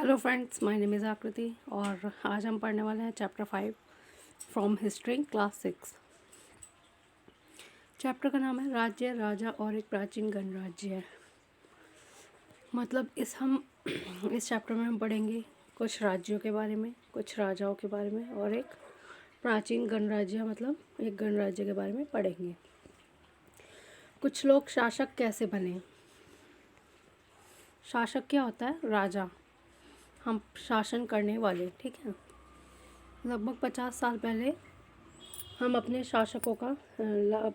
Hello friends, my name is आकृति और आज हम पढ़ने वाले हैं chapter 5 from history class 6। Chapter का नाम है राज्य, राजा और एक प्राचीन गणराज्य है। मतलब इस चैप्टर में हम पढ़ेंगे कुछ राज्यों के बारे में, कुछ राजाओं के बारे में और एक प्राचीन गणराज्य मतलब एक गणराज्य के बारे में पढ़ेंगे। कुछ लोग शासक कैसे बने। शासक क्या होता है? राजा, हम शासन करने वाले, ठीक है। लगभग 50 साल पहले हम अपने शासकों का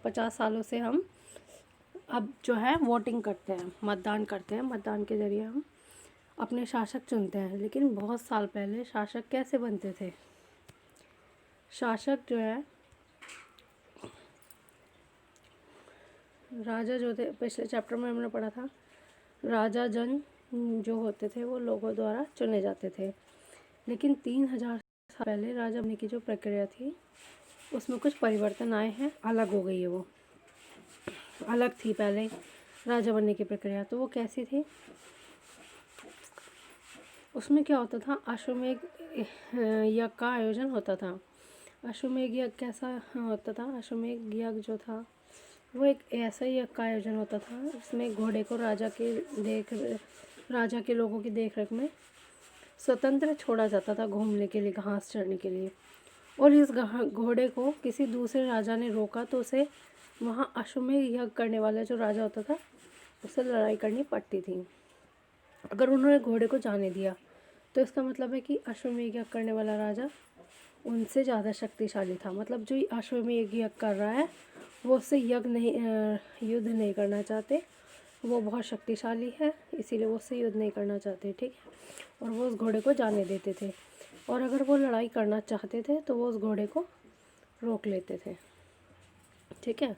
50 सालों से हम अब जो है वोटिंग करते हैं, मतदान करते हैं। मतदान के ज़रिए हम अपने शासक चुनते हैं। लेकिन बहुत साल पहले शासक कैसे बनते थे? शासक जो है, राजा जो थे, पिछले चैप्टर में हमने पढ़ा था, राजा जन जो होते थे वो लोगों द्वारा चुने जाते थे। लेकिन 3000 साल पहले राजा बनने की जो प्रक्रिया थी उसमें कुछ परिवर्तन आए हैं, अलग हो गई है। वो अलग थी पहले राजा बनने की प्रक्रिया। तो वो कैसी थी? उसमें क्या होता था, अश्वमेध यज्ञ का आयोजन होता था। अश्वमेध यज्ञ कैसा होता था? अश्वमेध यज्ञ जो था वो एक ऐसा यज्ञ का आयोजन होता था जिसमें घोड़े को राजा के लोगों की देखरेख में स्वतंत्र छोड़ा जाता था घूमने के लिए, घास चरने के लिए। और इस घोड़े को किसी दूसरे राजा ने रोका तो उसे वहाँ अश्वमेध यज्ञ करने वाला जो राजा होता था उससे लड़ाई करनी पड़ती थी। अगर उन्होंने घोड़े को जाने दिया तो इसका मतलब है कि अश्वमेध यज्ञ करने वाला राजा उनसे ज़्यादा शक्तिशाली था। मतलब जो अश्वमेध यज्ञ कर रहा है वो उससे युद्ध नहीं करना चाहते, वो बहुत शक्तिशाली है इसीलिए वो उससे युद्ध नहीं करना चाहते, ठीक है। और वो उस घोड़े को जाने देते थे, और अगर वो लड़ाई करना चाहते थे तो वो उस घोड़े को रोक लेते थे, ठीक है।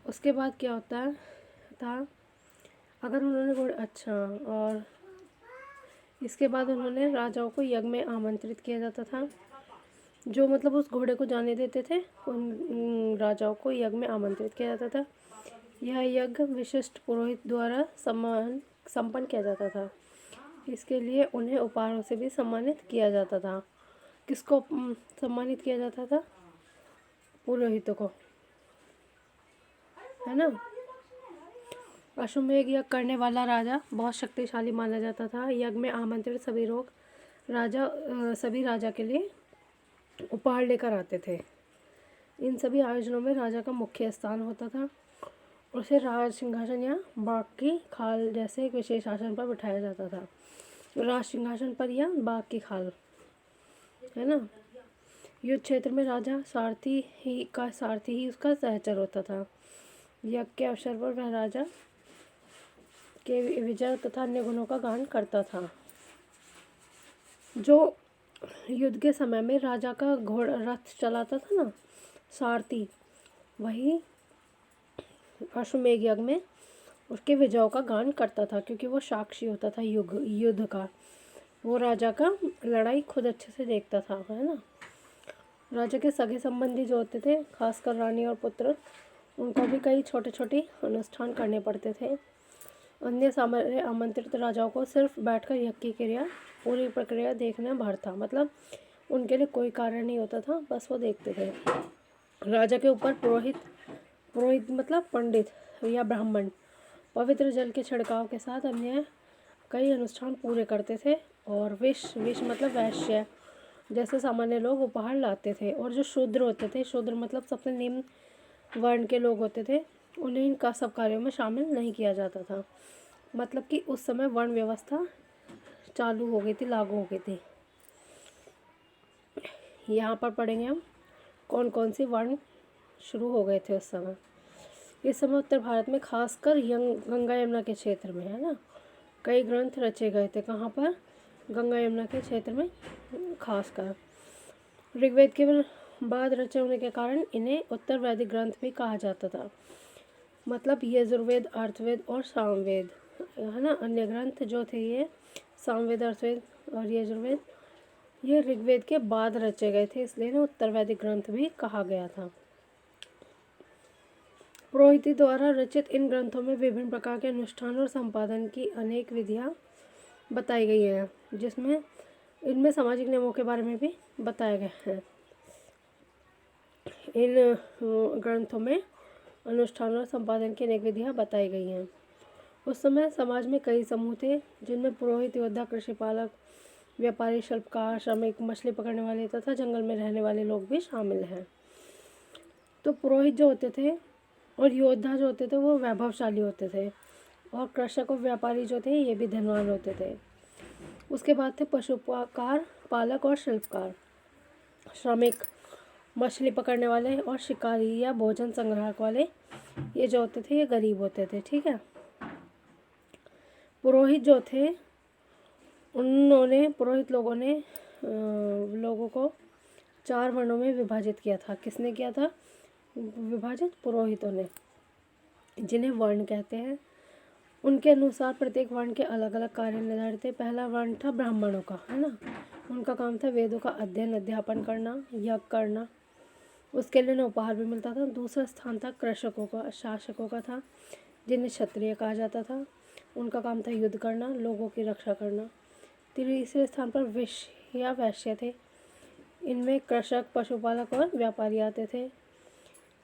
उसके बाद क्या होता था, अगर उन्होंने और इसके बाद उन्होंने राजाओं को यज्ञ में आमंत्रित किया जाता था। जो मतलब उस घोड़े को जाने देते थे उन राजाओं को यज्ञ में आमंत्रित किया जाता था। यह यज्ञ विशिष्ट पुरोहित द्वारा संपन्न किया जाता था। इसके लिए उन्हें उपहारों से भी सम्मानित किया जाता था। किसको सम्मानित किया जाता था? पुरोहितों को, है ना। अश्वमेध यज्ञ करने वाला राजा बहुत शक्तिशाली माना जाता था। यज्ञ में आमंत्रित सभी राजा के लिए उपहार लेकर आते थे। इन सभी आयोजनों में राजा का मुख्य स्थान होता था। उसे राज सिंहासन या बाघ की खाल जैसे एक विशेष आसन पर बिठाया जाता था। राज सिंहासन पर या बाघ की खाल, है ना। युद्ध क्षेत्र में राजा सारथी ही उसका सहचर होता था। यज्ञ के अवसर पर वह राजा के विजय तथा अन्य गुणों का गान करता था। जो युद्ध के समय में राजा का घोड़ा रथ चलाता था ना, सारथी, वही अश्वमेध यज्ञ में उसके विजयों का गान करता था, क्योंकि वो साक्षी होता था युद्ध का। वो राजा का लड़ाई खुद अच्छे से देखता था, है ना। राजा के सगे संबंधी जो होते थे, खासकर रानी और पुत्र, उनको भी कई छोटे छोटे अनुष्ठान करने पड़ते थे। अन्य सामान्य आमंत्रित राजाओं को सिर्फ बैठकर यज्ञ की क्रिया पूरी प्रक्रिया देखना भर था। मतलब उनके लिए कोई कार्य नहीं होता था, बस वो देखते थे। राजा के ऊपर पुरोहित मतलब पंडित या ब्राह्मण पवित्र जल के छिड़काव के साथ अन्य कई अनुष्ठान पूरे करते थे। और विष मतलब वैश्य जैसे सामान्य लोग उपहार लाते थे। और जो शूद्र होते थे, शूद्र मतलब सबसे निम्न वर्ण के लोग होते थे, उन्हें इन सब कार्यों में शामिल नहीं किया जाता था। मतलब कि उस समय वर्ण व्यवस्था चालू हो गई थी, लागू हो गई थी। यहाँ पर पढ़ेंगे हम कौन कौन सी वर्ण शुरू हो गए थे उस समय। इस समय उत्तर भारत में खासकर गंगा यमुना के क्षेत्र में, है ना, कई ग्रंथ रचे गए थे। कहाँ पर? गंगा यमुना के क्षेत्र में खासकर। ऋग्वेद के बाद रचे होने के कारण इन्हें उत्तर वैदिक ग्रंथ भी कहा जाता था। मतलब यजुर्वेद, अर्थवेद और सामवेद, है ना। अन्य ग्रंथ जो थे ये सामवेद, अर्थवेद और यजुर्वेद, ये ऋग्वेद के बाद रचे गए थे, इसलिए इन्हें उत्तर वैदिक ग्रंथ भी कहा गया था। पुरोहिती द्वारा रचित इन ग्रंथों में विभिन्न प्रकार के अनुष्ठान और संपादन की अनेक विधियाँ बताई गई हैं, जिसमें इनमें सामाजिक नियमों के बारे में भी बताया गया है। इन ग्रंथों में अनुष्ठान और संपादन की अनेक विधियाँ बताई गई हैं। उस समय समाज में कई समूह थे, जिनमें पुरोहित, योद्धा, कृषि पालक, व्यापारी, शिल्पकार, श्रमिक, मछली पकड़ने वाले तथा जंगल में रहने वाले लोग भी शामिल हैं। तो पुरोहित जो होते थे और योद्धा जो होते थे वो वैभवशाली होते थे, और कृषक और व्यापारी जो थे ये भी धनवान होते थे। उसके बाद थे पशुकार, पालक और शिल्पकार, श्रमिक, मछली पकड़ने वाले और शिकारी या भोजन संग्राहक वाले, ये जो होते थे ये गरीब होते थे। ठीक है। पुरोहित जो थे पुरोहित लोगों ने लोगों को 4 वर्णों में विभाजित किया था। किसने किया था विभाजित? पुरोहितों ने, जिन्हें वर्ण कहते हैं। उनके अनुसार प्रत्येक वर्ण के अलग अलग कार्य निर्धारित थे। पहला वर्ण था ब्राह्मणों का, है ना। उनका काम था वेदों का अध्ययन, अध्यापन करना, यज्ञ करना, उसके लिए उन्हें उपहार भी मिलता था। दूसरा स्थान था कृषकों का, शासकों का था, जिन्हें क्षत्रिय कहा जाता था। उनका काम था युद्ध करना, लोगों की रक्षा करना। तीसरे स्थान पर वैश्य या वैश्य थे। इनमें कृषक, पशुपालक और व्यापारी आते थे।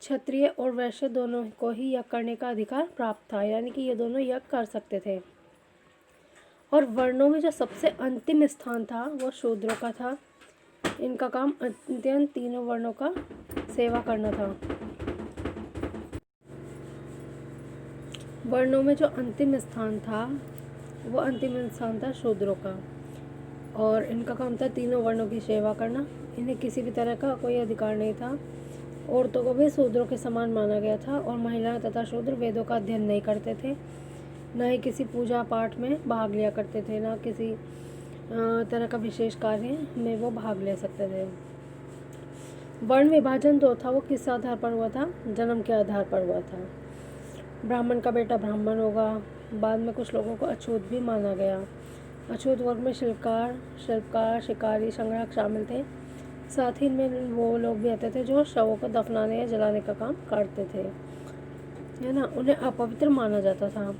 क्षत्रिय और वैश्य दोनों को ही यज्ञ करने का अधिकार प्राप्त था, यानी कि ये दोनों यज्ञ कर सकते थे। और वर्णों में जो सबसे अंतिम स्थान था वो शूद्रों का था। इनका काम अत्यंत तीनों वर्णों का सेवा करना था। वर्णों में जो अंतिम स्थान था वो अंतिम स्थान था शूद्रों का, और इनका काम था तीनों वर्णों की सेवा करना। इन्हें किसी भी तरह का कोई अधिकार नहीं था। औरतों को भी शूद्रों के समान माना गया था, और महिलाएं तथा शूद्र वेदों का अध्ययन नहीं करते थे, न ही किसी पूजा पाठ में भाग लिया करते थे, न किसी तरह का विशेष कार्य में वो भाग ले सकते थे। वर्ण विभाजन जो था वो किस आधार पर हुआ था? जन्म के आधार पर हुआ था। ब्राह्मण का बेटा ब्राह्मण होगा। बाद में कुछ लोगों को अछूत भी माना गया। अछूत वर्ग में शिल्पकार, शिकारी, संग्राहक शामिल थे। साथ ही इनमें वो लोग भी आते थे जो शवों को दफनाने या जलाने का काम करते थे, है ना। उन्हें अपवित्र माना जाता था।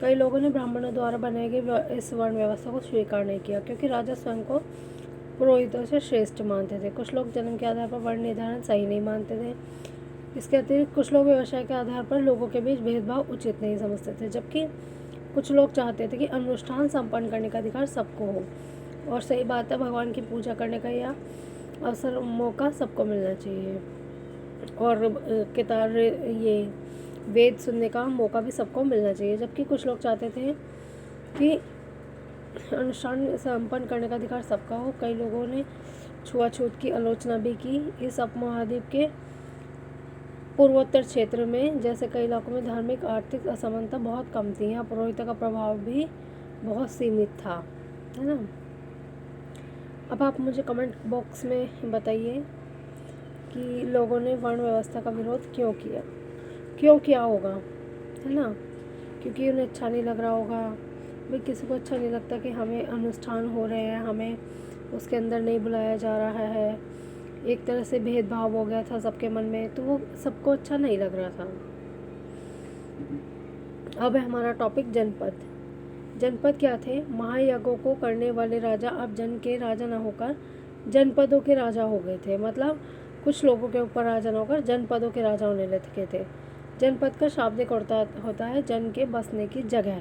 कई लोगों ने ब्राह्मणों द्वारा बनाई गई इस वर्ण व्यवस्था को स्वीकार नहीं किया, क्योंकि राजा स्वयं को पुरोहितों से श्रेष्ठ मानते थे। कुछ लोग जन्म के आधार पर वर्ण निर्धारण सही नहीं मानते थे। इसके अतिरिक्त कुछ लोग व्यवसाय के आधार पर लोगों के बीच भेदभाव उचित नहीं समझते थे, जबकि कुछ लोग चाहते थे कि अनुष्ठान संपन्न करने का अधिकार सबको हो। और सही बात है, भगवान की पूजा करने का या अवसर, मौका सबको मिलना चाहिए, और किताब ये वेद सुनने का मौका भी सबको मिलना चाहिए। जबकि कुछ लोग चाहते थे कि अनुष्ठान संपन्न करने का अधिकार सबका हो। कई लोगों ने छुआछूत की आलोचना भी की। इस उपमहाद्वीप के पूर्वोत्तर क्षेत्र में जैसे कई इलाकों में धार्मिक आर्थिक असमानता बहुत कम थी। यहाँ पुरोहित का प्रभाव भी बहुत सीमित था, है ना। अब आप मुझे कमेंट बॉक्स में बताइए कि लोगों ने वर्ण व्यवस्था का विरोध क्यों किया होगा, है ना। क्योंकि उन्हें अच्छा नहीं लग रहा होगा। भाई किसी को अच्छा नहीं लगता कि हमें अनुष्ठान हो रहे हैं, हमें उसके अंदर नहीं बुलाया जा रहा है। एक तरह से भेदभाव हो गया था सबके मन में, तो वो सबको अच्छा नहीं लग रहा था। अब है हमारा टॉपिक जनपद। जनपद क्या थे? महायज्ञों को करने वाले राजा अब जन के राजा न होकर जनपदों के राजा हो गए थे। मतलब कुछ लोगों के ऊपर राजा न होकर जनपदों के राजा होने लगे थे। जनपद का शाब्दिक होता है जन के बसने की जगह,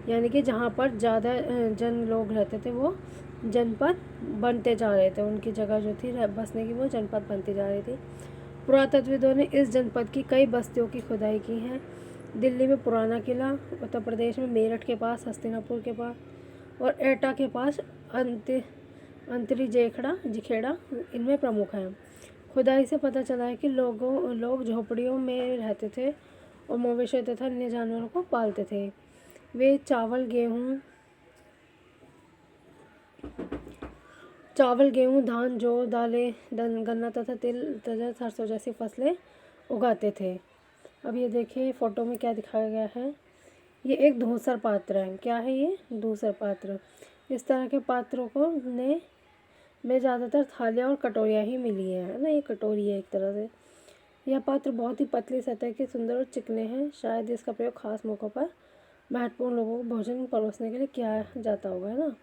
यानी कि जहाँ पर ज़्यादा जन लोग रहते थे वो जनपद बनते जा रहे थे। उनकी जगह जो थी बसने की वो जनपद बनती जा रही थी। पुरातत्वविदों ने इस जनपद की कई बस्तियों की खुदाई की है। दिल्ली में पुराना किला, उत्तर प्रदेश में मेरठ के पास, हस्तिनापुर के पास और एटा के पास अंतरी जिखेड़ा इनमें प्रमुख हैं। खुदाई से पता चला है कि लोग झोपड़ियों में रहते थे और मवेशी तथा अन्य जानवरों को पालते थे। वे चावल, गेहूँ, धान, जौ, दालें, गन्ना तथा तिल तथा सरसों जैसी फसलें उगाते थे। अब ये देखिए फ़ोटो में क्या दिखाया गया है। ये एक धूसर पात्र है। क्या है ये? धूसर पात्र। इस तरह के पात्रों में ज़्यादातर थालियाँ और कटोरियाँ ही मिली हैं, है ना। ये कटोरी है एक तरह से। यह पात्र बहुत ही पतली सतह के सुंदर और चिकने हैं। शायद इसका प्रयोग खास मौक़ों पर महत्वपूर्ण लोगों को भोजन परोसने के लिए किया जाता होगा, है ना।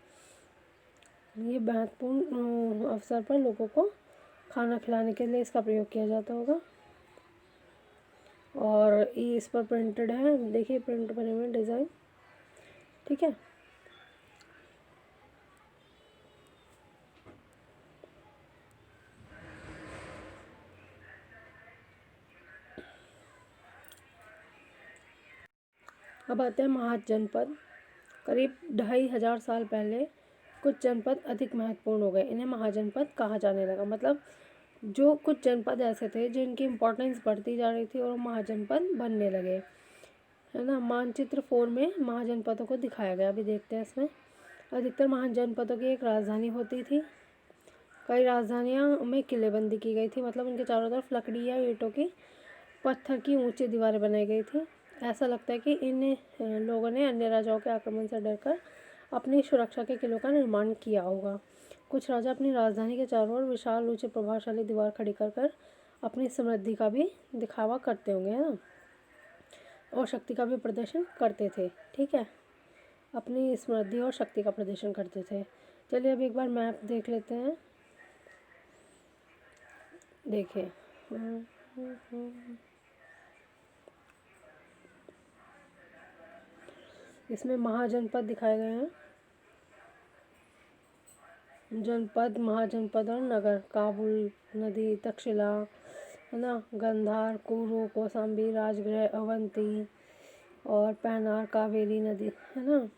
ये महत्वपूर्ण अवसर पर लोगों को खाना खिलाने के लिए इसका प्रयोग किया जाता होगा। और ये इस पर प्रिंटेड है, देखिए प्रिंट बने हुए डिज़ाइन, ठीक है। अब आते हैं महान जनपद। करीब 2500 साल पहले कुछ जनपद अधिक महत्वपूर्ण हो गए, इन्हें महाजनपद कहा जाने लगा। मतलब जो कुछ जनपद ऐसे थे जिनकी इम्पोर्टेंस बढ़ती जा रही थी और वो महाजनपद बनने लगे, है ना। मानचित्र 4 में महाजनपदों को दिखाया गया, अभी देखते हैं इसमें। अधिकतर महाजनपदों की एक राजधानी होती थी। कई राजधानियाँ में किलेबंदी की गई थी, मतलब उनके चारों तरफ लकड़ी या ईंटों की, पत्थर की ऊंची दीवारें बनाई गई थी। ऐसा लगता है कि इन लोगों ने अन्य राजाओं के आक्रमण से डरकर अपनी सुरक्षा के किलों का निर्माण किया होगा। कुछ राजा अपनी राजधानी के चारों ओर विशाल ऊंचे प्रभावशाली दीवार खड़ी कर अपनी समृद्धि का भी दिखावा करते होंगे, है ना, और शक्ति का भी प्रदर्शन करते थे, ठीक है। अपनी समृद्धि और शक्ति का प्रदर्शन करते थे। चलिए अब एक बार मैप देख लेते हैं। देखिए इसमें महाजनपद दिखाए गए हैं। जनपद, महाजनपद और नगर। काबुल नदी, तक्षशिला, है ना, गंधार, कुरु, कौशाम्बी, राजगृह, अवंती और पैनार, कावेरी नदी, है ना,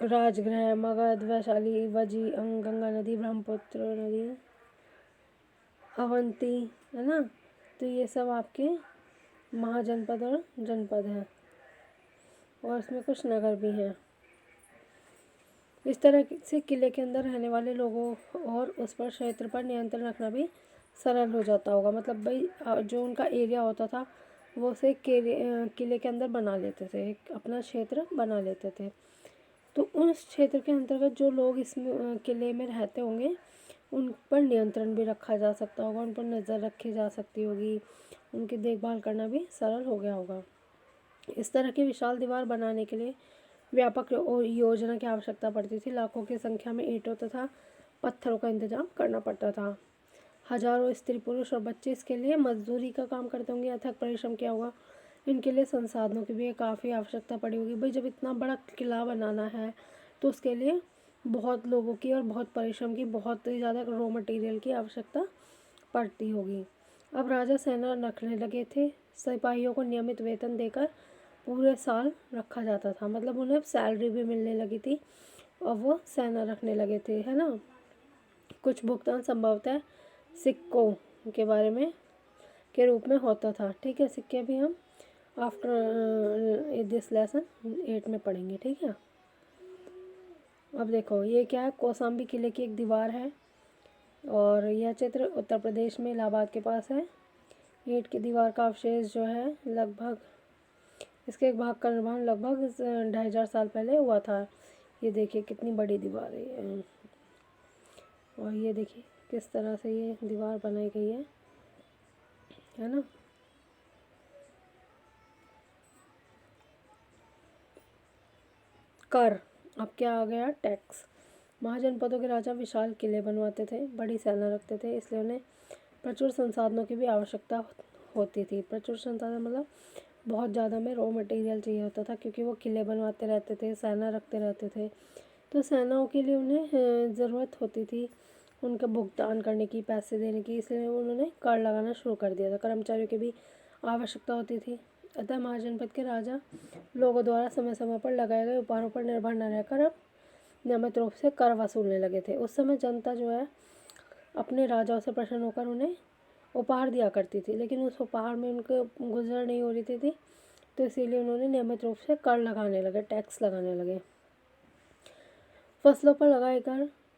राजगृह, मगध, वैशाली, वजी, गंगा नदी, ब्रह्मपुत्र नदी, अवंती, है ना। तो ये सब आपके महाजनपद और जनपद हैं, और इसमें कुछ नगर भी हैं। इस तरह से किले के अंदर रहने वाले लोगों और उस पर क्षेत्र पर नियंत्रण रखना भी सरल हो जाता होगा। मतलब भाई जो उनका एरिया होता था वो उसे किले के अंदर बना लेते थे, एक अपना क्षेत्र बना लेते थे। तो उस क्षेत्र के अंतर्गत जो लोग इस किले में रहते होंगे उन पर नियंत्रण भी रखा जा सकता होगा, उन पर नज़र रखी जा सकती होगी, उनकी देखभाल करना भी सरल हो गया होगा। इस तरह की विशाल दीवार बनाने के लिए व्यापक योजना की आवश्यकता पड़ती थी। लाखों की संख्या में ईंटों तथा पत्थरों का इंतजाम करना पड़ता था। हजारों स्त्री पुरुष और बच्चे इसके लिए मजदूरी का काम करते होंगे, अथक परिश्रम किया होगा। इनके लिए संसाधनों की भी काफ़ी आवश्यकता पड़ी होगी। भाई जब इतना बड़ा किला बनाना है तो उसके लिए बहुत लोगों की और बहुत परिश्रम की, बहुत ही ज़्यादा रॉ मटेरियल की आवश्यकता पड़ती होगी। अब राजा सेना रखने लगे थे। सिपाहियों को नियमित वेतन देकर पूरे साल रखा जाता था। मतलब उन्हें सैलरी भी मिलने लगी थी और वो सेना रखने लगे थे, है ना। कुछ भुगतान संभवतः सिक्कों के बारे में के रूप में होता था, ठीक है। सिक्के भी हम आफ्टर दिस लेसन 8 में पढ़ेंगे, ठीक है। अब देखो ये क्या है, कौशाम्बी किले की एक दीवार है और यह चित्र उत्तर प्रदेश में इलाहाबाद के पास है। ईंट की दीवार का अवशेष जो है लगभग, इसके एक भाग का निर्माण लगभग 2500 साल पहले हुआ था। ये देखिए कितनी बड़ी दीवार है ये, और ये देखिए किस तरह से ये दीवार बनाई गई है ना। कर, अब क्या आ गया, टैक्स। महाजनपदों के राजा विशाल किले बनवाते थे, बड़ी सेना रखते थे, इसलिए उन्हें प्रचुर संसाधनों की भी आवश्यकता होती थी। प्रचुर संसाधन मतलब बहुत ज़्यादा में रॉ मटेरियल चाहिए होता था, क्योंकि वो किले बनवाते रहते थे, सेना रखते रहते थे। तो सेनाओं के लिए उन्हें ज़रूरत होती थी उनका भुगतान करने की, पैसे देने की, इसलिए उन्होंने कर लगाना शुरू कर दिया था। कर्मचारियों की भी आवश्यकता होती थी। अतः महाजनपद के राजा लोगों द्वारा समय समय पर लगाए गए उपहारों पर निर्भर न रहकर अब नियमित रूप से कर वसूलने लगे थे। उस समय जनता जो है अपने राजाओं से प्रसन्न होकर उन्हें उपहार दिया करती थी, लेकिन उस उपहार में उनको गुजर नहीं हो रही थी, तो इसीलिए उन्होंने नियमित रूप से कर लगाने लगे, टैक्स लगाने लगे। फसलों पर लगाए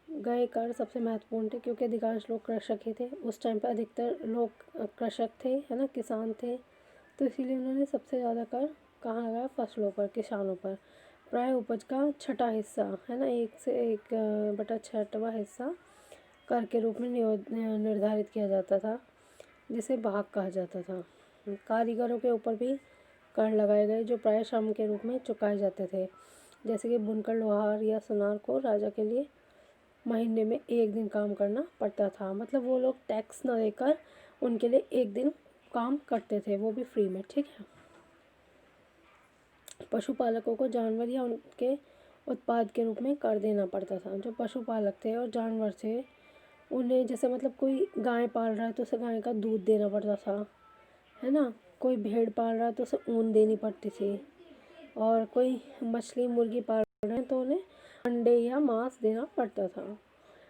गए कर सबसे महत्वपूर्ण थे, क्योंकि अधिकांश लोग कृषक ही थे। उस टाइम पर अधिकतर लोग कृषक थे, है ना, किसान थे, तो इसीलिए उन्होंने सबसे ज़्यादा कर कहाँ लगाया, फसलों पर, किसानों पर। प्राय उपज का छठा हिस्सा, है ना, 1 से 1/6वां हिस्सा कर के रूप में निर्धारित किया जाता था, जिसे भाग कहा जाता था। कारीगरों के ऊपर भी कर लगाए गए, जो प्राय श्रम के रूप में चुकाए जाते थे। जैसे कि बुनकर, लोहार या सुनार को राजा के लिए महीने में 1 दिन काम करना पड़ता था। मतलब वो लोग टैक्स न देकर उनके लिए 1 दिन काम करते थे, वो भी फ्री में। ठीक है। पशुपालकों को जानवर या उनके उत्पाद के रूप में कर देना पड़ता था। जो पशुपालक थे और जानवर थे, उन्हें जैसे मतलब कोई गाय पाल रहा है तो उसे गाय का दूध देना पड़ता था, है ना। कोई भेड़ पाल रहा है तो उसे ऊन देनी पड़ती थी, और कोई मछली मुर्गी पाल रहे हैं तो उन्हें अंडे या मांस देना पड़ता था।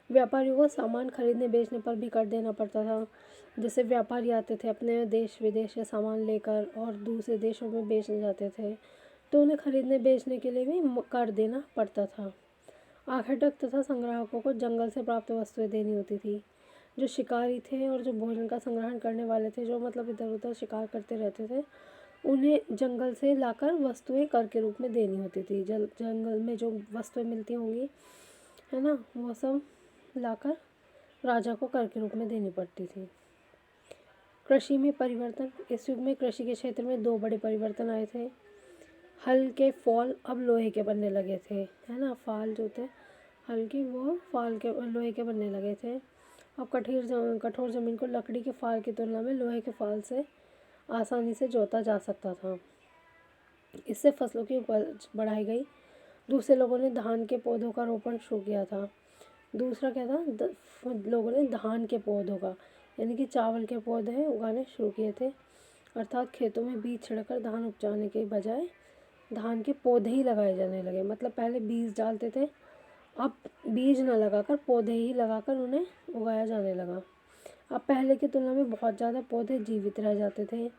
व्यापारियों को सामान खरीदने बेचने पर भी कर देना पड़ता था। जैसे व्यापारी आते थे अपने देश विदेश से सामान लेकर और दूसरे देशों में बेचने जाते थे, तो उन्हें खरीदने बेचने के लिए भी कर देना पड़ता था। आखिरतक तथा संग्राहकों को जंगल से प्राप्त वस्तुएं देनी होती थी। जो शिकारी थे और जो भोजन का संग्रहण करने वाले थे, जो मतलब इधर उधर शिकार करते रहते थे, उन्हें जंगल से लाकर वस्तुएं कर के रूप में देनी होती थी। जंगल में जो वस्तुएं मिलती होंगी, है ना, वो सब लाकर राजा को कर के रूप में देनी पड़ती थी। कृषि में परिवर्तन। इस युग में कृषि के क्षेत्र में 2 बड़े परिवर्तन आए थे। हल के फॉल अब लोहे के बनने लगे थे, है ना। फाल जो थे हल के, वो फाल के लोहे के बनने लगे थे। अब कठोर ज़मीन को लकड़ी के फाल की तुलना में लोहे के फाल से आसानी से जोता जा सकता था। इससे फसलों की उपज बढ़ाई गई। दूसरे लोगों ने धान के पौधों का रोपण शुरू किया था। दूसरा क्या था, लोगों ने धान के पौधों का, यानी कि चावल के पौधे उगाने शुरू किए थे। अर्थात खेतों में बीज छिड़कर धान उपजाने के बजाय धान के पौधे ही लगाए जाने लगे। मतलब पहले बीज डालते थे, अब बीज न लगाकर पौधे ही लगाकर उन्हें उगाया जाने लगा। अब पहले की तुलना में बहुत ज़्यादा पौधे जीवित रह जाते थे,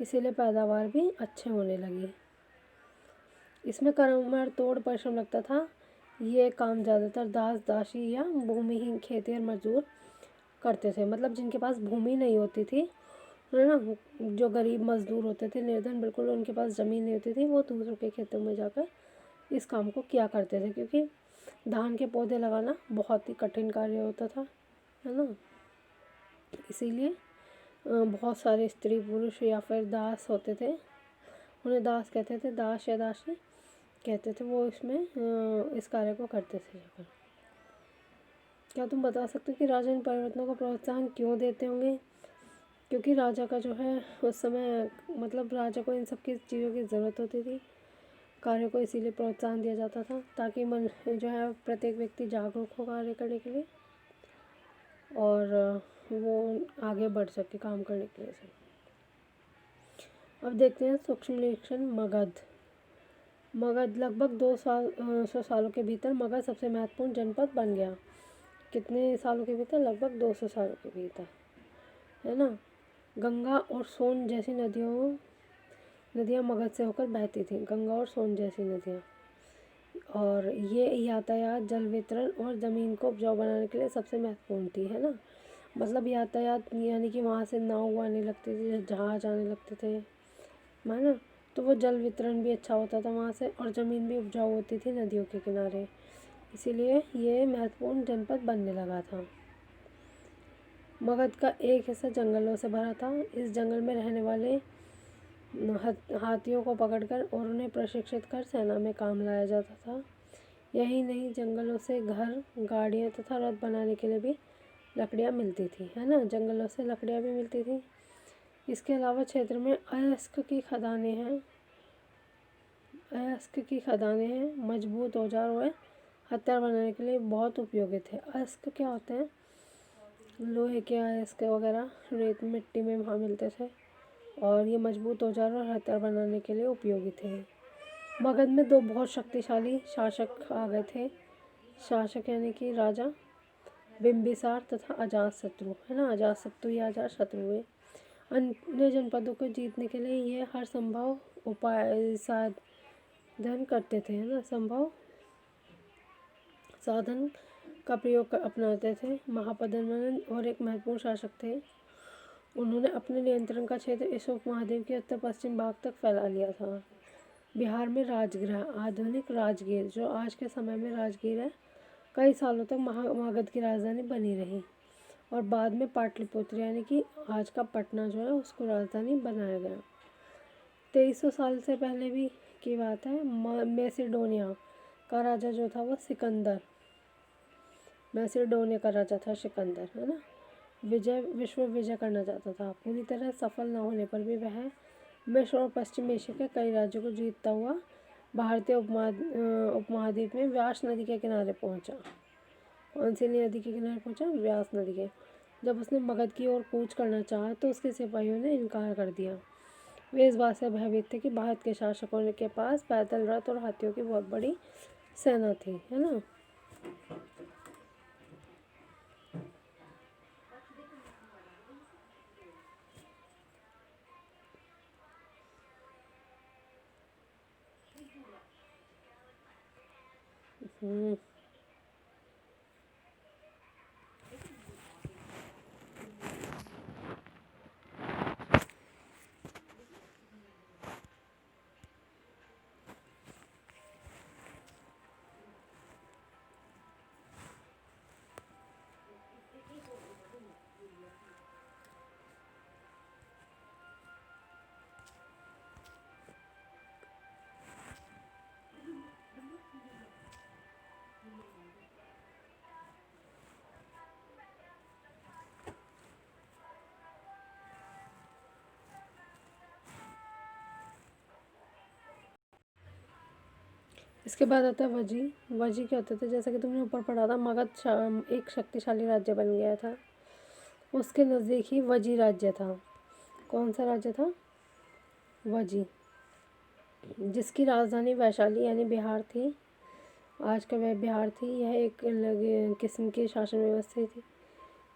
इसीलिए पैदावार भी अच्छे होने लगी। इसमें कमर तोड़ परिश्रम लगता था। ये काम ज़्यादातर दास दासी या भूमिहीन खेतिहर मजदूर करते थे। मतलब जिनके पास भूमि नहीं होती थी, है ना, जो गरीब मजदूर होते थे, निर्धन, बिल्कुल उनके पास ज़मीन नहीं होती थी, वो दूसरों के खेतों में जाकर इस काम को किया करते थे, क्योंकि धान के पौधे लगाना बहुत ही कठिन कार्य होता था, है ना। इसीलिए बहुत सारे स्त्री पुरुष या फिर दास होते थे, उन्हें दास कहते थे, दास या दासी कहते थे, वो इसमें इस कार्य को करते थे जाकर। क्या तुम बता सकते हो कि राजा इन परिवर्तनों को प्रोत्साहन क्यों देते होंगे? क्योंकि राजा का जो है उस समय, मतलब राजा को इन सब की चीज़ों की ज़रूरत होती थी, कार्य को इसीलिए प्रोत्साहन दिया जाता था, ताकि मन जो है प्रत्येक व्यक्ति जागरूक हो कार्य करने के लिए और वो आगे बढ़ सके काम करने के लिए से। अब देखते हैं सूक्ष्म निरीक्षण। मगध लगभग 200 सालों के भीतर मगध सबसे महत्वपूर्ण जनपद बन गया। कितने सालों के भीतर? लगभग 200 सालों के भीतर, है ना। गंगा और सोन जैसी नदियाँ मगध से होकर बहती थी। गंगा और सोन जैसी नदियाँ, और ये यातायात, जल वितरण और ज़मीन को उपजाऊ बनाने के लिए सबसे महत्वपूर्ण थी, है ना। मतलब यातायात यानी कि वहाँ से नाव आने लगती थी, जहाज आने लगते थे, है ना। तो वो जल वितरण भी अच्छा होता था वहाँ से, और ज़मीन भी उपजाऊ होती थी नदियों के किनारे, इसीलिए ये महत्वपूर्ण जनपद बनने लगा था। मगध का एक हिस्सा जंगलों से भरा था। इस जंगल में रहने वाले हाथियों को पकड़कर और उन्हें प्रशिक्षित कर सेना में काम लाया जाता था। यही नहीं, जंगलों से घर, गाड़ियाँ तथा रथ बनाने के लिए भी लकड़ियाँ मिलती थी, है ना। जंगलों से लकड़ियाँ भी मिलती थी। इसके अलावा क्षेत्र में अयस्क की खदानें हैं। मजबूत औजार और हथियार बनाने के लिए बहुत उपयोगी थे। अयस्क क्या होते हैं? लोहे के अयस्क वगैरह रेत मिट्टी में वहाँ मिलते थे, और ये मजबूत औजार और हथियार बनाने के लिए उपयोगी थे। मगध में 2 बहुत शक्तिशाली शासक आ गए थे। शासक यानी कि राजा बिंबिसार तथा अजातशत्रु, है ना। अजातशत्रु या अजातशत्रु हुए। अन्य जनपदों को जीतने के लिए ये हर संभव उपाय साधन करते थे, है ना। संभव साधन का प्रयोग अपनाते थे। महापद्मनंद और एक महत्वपूर्ण शासक थे। उन्होंने अपने नियंत्रण का क्षेत्र इस उपमहाद्वीप के उत्तर पश्चिम भाग तक फैला लिया था। बिहार में राजगृह, आधुनिक राजगीर, जो आज के समय में राजगीर है, कई सालों तक मगध की राजधानी बनी रही और बाद में पाटलिपुत्र यानी कि आज का पटना जो है उसको राजधानी बनाया गया। 2300 साल से पहले भी की बात है, मैसेडोनिया का राजा जो था वो सिकंदर, मैसेडोनिया का राजा था सिकंदर, है ना। विश्व विजय करना चाहता था। पूरी तरह सफल न होने पर भी वह मिस्र और पश्चिम एशिया के कई राज्यों को जीतता हुआ भारतीय उपमहाद्वीप में व्यास नदी के किनारे पहुंचा। कौन सी नदी के किनारे पहुंचा? व्यास नदी के। जब उसने मगध की ओर कूच करना चाहा तो उसके सिपाहियों ने इनकार कर दिया। वे इस बात से भयभीत थे कि भारत के शासकों के पास पैदल रथ और हाथियों की बहुत बड़ी सेना थी, है ना। हम्म इसके बाद आता है वजी। वजी क्या होते थे? जैसा कि तुमने ऊपर पढ़ा था, मगध एक शक्तिशाली राज्य बन गया था। उसके नज़दीक ही वजी राज्य था। कौन सा राज्य था? वजी, जिसकी राजधानी वैशाली यानी बिहार थी। आज का वह बिहार थी। यह एक अलग किस्म की शासन व्यवस्था थी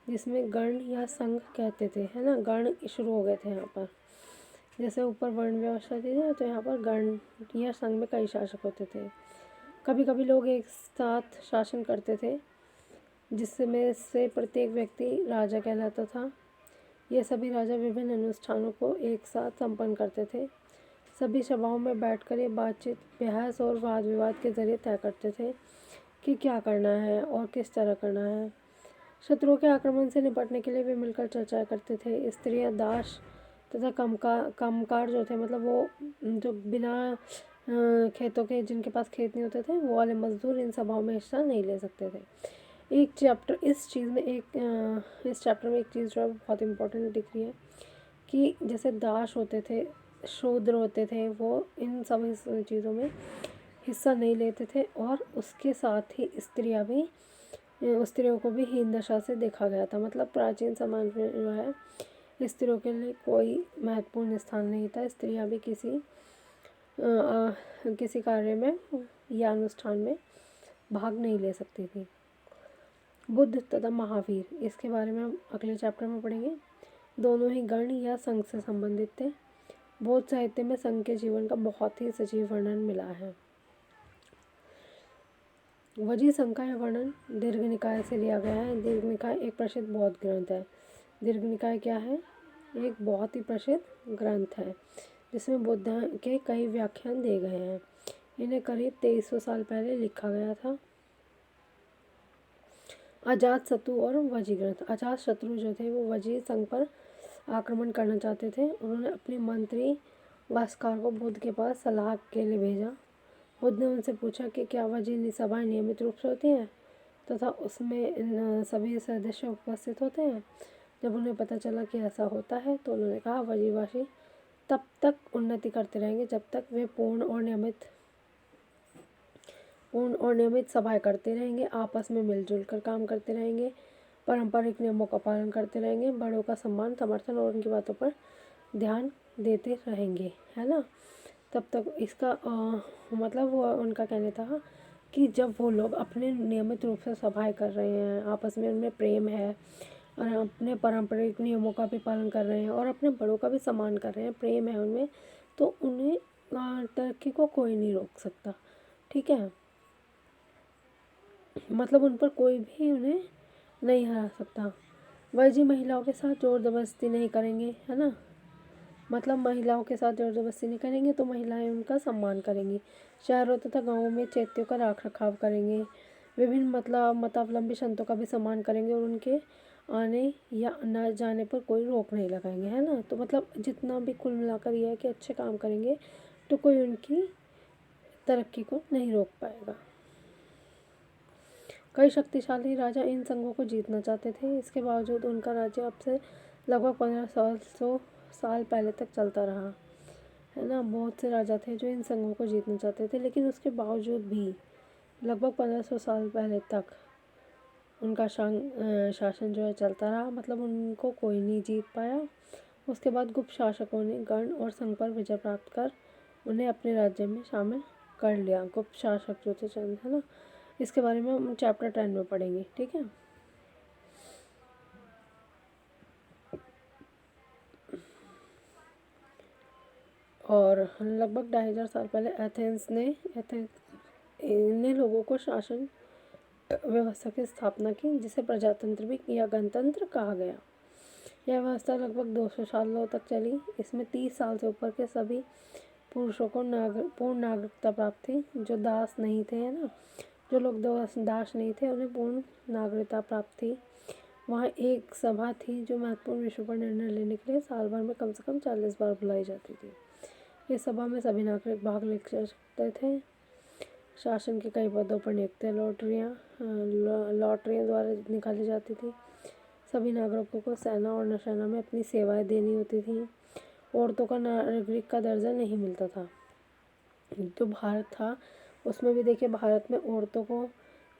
जिसमें गण या संघ कहते थे, है ना। गण शुरू हो गए थे यहाँ पर। जैसे ऊपर वर्ण व्यवस्था थी ना, तो यहाँ पर गण या संघ में कई शासक होते थे। कभी कभी लोग एक साथ शासन करते थे जिसमें से प्रत्येक व्यक्ति राजा कहलाता था। ये सभी राजा विभिन्न अनुष्ठानों को एक साथ संपन्न करते थे। सभी सभाओं में बैठकर ये बातचीत, बहस और वाद विवाद के जरिए तय करते थे कि क्या करना है और किस तरह करना है। शत्रुओं के आक्रमण से निपटने के लिए वे मिलकर चर्चा करते थे। स्त्रियां, दास तथा कामकार जो थे, मतलब वो जो बिना खेतों के, जिनके पास खेत नहीं होते थे, वो वाले मजदूर इन सभाओं में हिस्सा नहीं ले सकते थे। इस चैप्टर में एक चीज़ जो है बहुत इम्पोर्टेंट दिख रही है कि जैसे दास होते थे, शूद्र होते थे, वो इन सब चीज़ों में हिस्सा नहीं लेते थे। और उसके साथ ही स्त्रियों को भी हीन दशा से देखा गया था। मतलब प्राचीन समाज में जो है स्त्रियों के लिए कोई महत्वपूर्ण स्थान नहीं था। स्त्रियां भी किसी कार्य में या अनुष्ठान में भाग नहीं ले सकती थी। बुद्ध तथा महावीर, इसके बारे में हम अगले चैप्टर में पढ़ेंगे। दोनों ही गण या संघ से संबंधित थे। बौद्ध साहित्य में संघ के जीवन का बहुत ही सजीव वर्णन मिला है। वजी संघ का वर्णन दीर्घ निकाय से लिया गया है। दीर्घ निकाय एक प्रसिद्ध बौद्ध ग्रंथ है। दीर्घ निकाय क्या है? एक बहुत ही प्रसिद्ध ग्रंथ है जिसमें बुद्ध के कई व्याख्यान दिए गए हैं। इन्हें करीब 2300 साल पहले लिखा गया था। अजातशत्रु और वजी ग्रंथ। अजातशत्रु जो थे वो वजी संघ पर आक्रमण करना चाहते थे। उन्होंने अपने मंत्री वास्कार को बुद्ध के पास सलाह के लिए भेजा। बुद्ध ने उनसे पूछा कि क्या वजी सभाएं नियमित रूप से होती हैं तथा सभी सदस्य उपस्थित होते हैं। जब उन्हें पता चला कि ऐसा होता है तो उन्होंने कहा, वजीवासी तब तक उन्नति करते रहेंगे जब तक वे पूर्ण और नियमित सभाएं करते रहेंगे, आपस में मिलजुल कर काम करते रहेंगे, पारंपरिक नियमों का पालन करते रहेंगे, बड़ों का सम्मान, समर्थन और उनकी बातों पर ध्यान देते रहेंगे, है ना। तब तक इसका मतलब वो उनका कहना था कि जब वो लोग अपने नियमित रूप से सभाएं कर रहे हैं, आपस में उनमें प्रेम है और अपने पारंपरिक नियमों का भी पालन कर रहे हैं और अपने बड़ों का भी सम्मान कर रहे हैं, प्रेम है उनमें, तो उन्हें तरक्की को कोई नहीं रोक सकता। ठीक है, मतलब उन पर कोई भी उन्हें नहीं हरा सकता। वही महिलाओं के साथ जोर जबरदस्ती नहीं करेंगे, है ना। मतलब महिलाओं के साथ जोर जबरदस्ती नहीं करेंगे तो महिलाएं उनका सम्मान करेंगी। शहरों तथा गाँवों में चैत्यों का रख रखाव करेंगे। विभिन्न मतावलंबी संतों का भी सम्मान करेंगे और उनके आने या न जाने पर कोई रोक नहीं लगाएंगे, है ना। तो मतलब जितना भी कुल मिलाकर यह है कि अच्छे काम करेंगे तो कोई उनकी तरक्की को नहीं रोक पाएगा। कई शक्तिशाली राजा इन संघों को जीतना चाहते थे, इसके बावजूद उनका राज्य अब से लगभग 1500 साल पहले तक चलता रहा, है ना। बहुत से राजा थे जो इन संघों को जीतना चाहते थे, लेकिन उसके बावजूद भी लगभग 1500 साल पहले तक उनका शासन जो है चलता रहा, मतलब उनको कोई नहीं जीत पाया। उसके बाद गुप्त शासकों ने गण और संघ पर विजय प्राप्त कर उन्हें अपने राज्य में शामिल कर लिया। गुप्त शासक जो थे चंद, है ना। इसके बारे में हम चैप्टर 10 में पढ़ेंगे, ठीक है। और लगभग 2500 साल पहले एथेंस ने लोगों को शासन व्यवस्था की स्थापना की, जिसे प्रजातंत्र भी या गणतंत्र कहा गया। यह व्यवस्था लगभग 200 सालों तक चली। इसमें 30 साल से ऊपर के सभी पुरुषों को पूर्ण नागरिकता प्राप्त थी। जो दास नहीं थे, है ना, जो लोग दास नहीं थे उन्हें पूर्ण नागरिकता प्राप्त थी। वहाँ एक सभा थी जो महत्वपूर्ण विषयों पर निर्णय लेने के लिए साल भर में कम से कम 40 बार बुलाई जाती थी। इस सभा में सभी नागरिक भाग ले सकते थे। शासन के कई पदों पर नियुक्तियाँ लॉटरियाँ द्वारा निकाली जाती थी। सभी नागरिकों को सेना और नौसेना में अपनी सेवाएं देनी होती थी। औरतों का नागरिक का दर्जा नहीं मिलता था। जो भारत था उसमें भी देखिए, भारत में औरतों को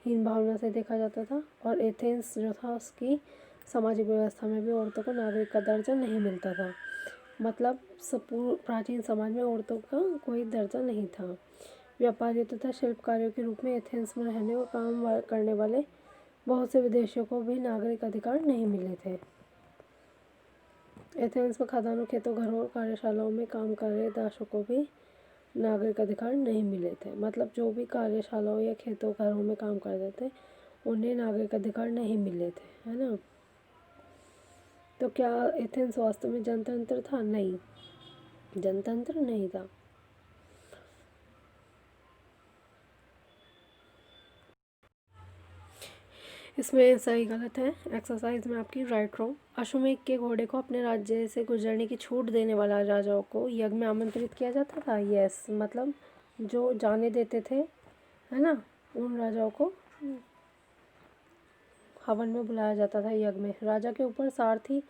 हीन भावना से देखा जाता था, और एथेंस जो था उसकी सामाजिक व्यवस्था में भी औरतों को नागरिक का दर्जा नहीं मिलता था। मतलब प्राचीन समाज में औरतों का कोई दर्जा नहीं था। व्यापारियों तथा शिल्पकारियों के रूप में एथेंस में रहने और काम करने वाले बहुत से विदेशियों को भी नागरिक अधिकार नहीं मिले थे। एथेंस में खदानों, खेतों, घरों और कार्यशालाओं में काम कर रहे दासों को भी नागरिक अधिकार नहीं मिले थे। मतलब जो भी कार्यशालाओं या खेतों, घरों में काम करते थे उन्हें नागरिक अधिकार नहीं मिले थे, है ना। तो क्या एथेंस वास्तव में जनतंत्र था? नहीं, जनतंत्र नहीं था। इसमें सही गलत है। एक्सरसाइज में आपकी राइट रॉन्ग। अश्वमेध के घोड़े को अपने राज्य से गुजरने की छूट देने वाला राजाओं को यज्ञ में आमंत्रित किया जाता था। यस, मतलब जो जाने देते थे, है ना, उन राजाओं को हवन में बुलाया जाता था, यज्ञ में। राजा के ऊपर सारथी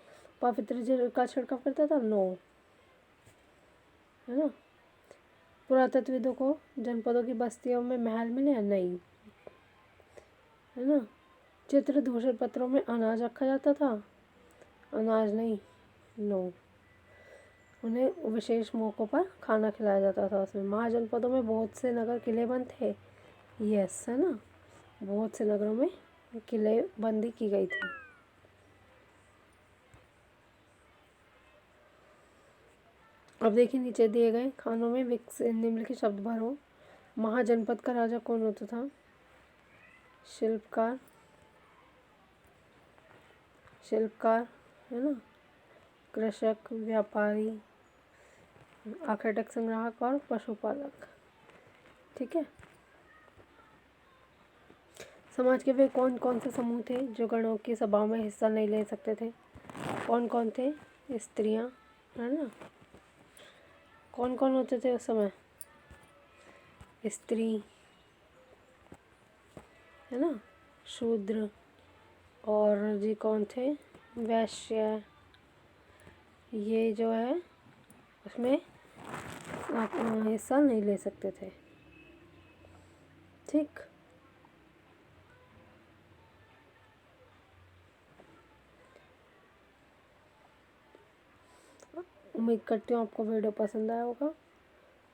पवित्र जल का छिड़काव करता था। नो, है ना। पुरातत्वविदों को जनपदों की बस्तियों में महल मिले? नहीं, है ना। चित्र दूसरे पत्रों में अनाज रखा जाता था? अनाज नहीं, नो। उन्हें विशेष मौक़ों पर खाना खिलाया जाता था उसमें। महाजनपदों में बहुत से नगर किलेबंद थे। यस, है ना, बहुत से नगरों में किलेबंदी की गई थी। अब देखिए, नीचे दिए गए खानों में निम्नलिखित शब्द भरो। महाजनपद का राजा कौन होता था? शिल्पकार, है ना, कृषक, व्यापारी, आखेटक, संग्राहक और पशुपालक, ठीक है। समाज के वे कौन कौन से समूह थे जो गणों की सभाओं में हिस्सा नहीं ले सकते थे? कौन कौन थे? स्त्रियां, है ना। कौन कौन होते थे उस समय? स्त्री, है ना, शूद्र, और जी कौन थे? वैश्य। ये जो है उसमें आप हिस्सा नहीं ले सकते थे, ठीक। उम्मीद करती हूँ आपको वीडियो पसंद आया होगा।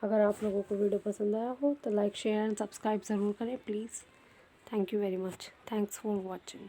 अगर आप लोगों को वीडियो पसंद आया हो तो लाइक, शेयर एंड सब्सक्राइब ज़रूर करें please. Thank you very much. Thanks for watching.